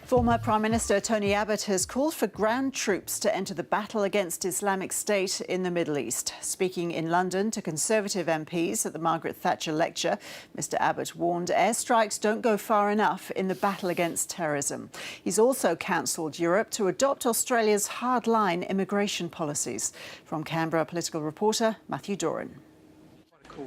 Former Prime Minister Tony Abbott has called for ground troops to enter the battle against Islamic State in the Middle East. Speaking in London to Conservative MPs at the Margaret Thatcher lecture, Mr Abbott warned airstrikes don't go far enough in the battle against terrorism. He's also counselled Europe to adopt Australia's hardline immigration policies. From Canberra, political reporter Matthew Doran.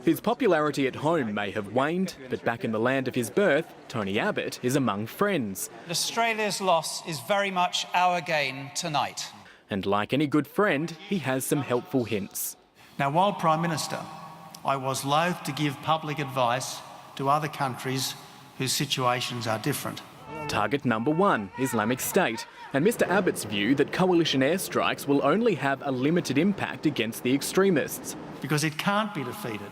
His popularity at home may have waned, but back in the land of his birth, Tony Abbott is among friends. Australia's loss is very much our gain tonight. And like any good friend, he has some helpful hints. Now, while Prime Minister, I was loath to give public advice to other countries whose situations are different. Target number one, Islamic State, and Mr Abbott's view that coalition airstrikes will only have a limited impact against the extremists. Because it can't be defeated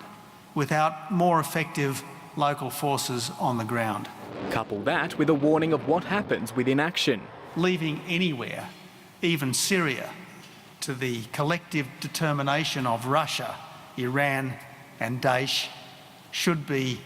without more effective local forces on the ground. Couple that with a warning of what happens with inaction. Leaving anywhere, even Syria, to the collective determination of Russia, Iran and Daesh should be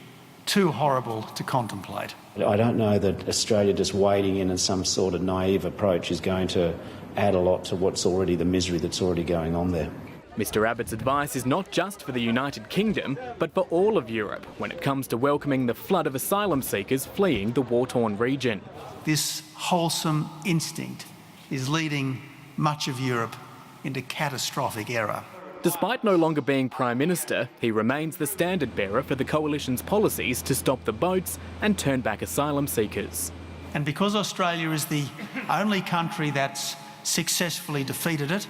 too horrible to contemplate. I don't know that Australia just wading in some sort of naive approach is going to add a lot to what's already the misery that's already going on there. Mr Abbott's advice is not just for the United Kingdom, but for all of Europe when it comes to welcoming the flood of asylum seekers fleeing the war-torn region. This wholesome instinct is leading much of Europe into catastrophic error. Despite no longer being Prime Minister, he remains the standard-bearer for the Coalition's policies to stop the boats and turn back asylum seekers. And because Australia is the only country that's successfully defeated it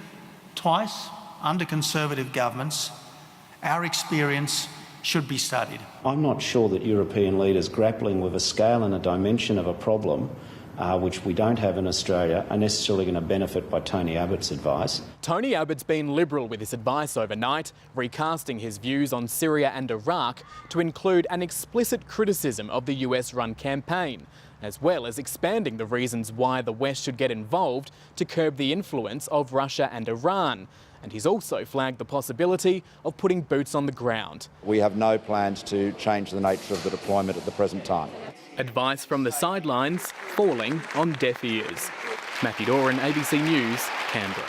twice under Conservative governments, our experience should be studied. I'm not sure that European leaders grappling with a scale and a dimension of a problem which we don't have in Australia, are necessarily going to benefit by Tony Abbott's advice. Tony Abbott's been liberal with his advice overnight, recasting his views on Syria and Iraq to include an explicit criticism of the US-run campaign, as well as expanding the reasons why the West should get involved to curb the influence of Russia and Iran. And he's also flagged the possibility of putting boots on the ground. We have no plans to change the nature of the deployment at the present time. Advice from the sidelines falling on deaf ears. Matthew Doran, ABC News, Canberra.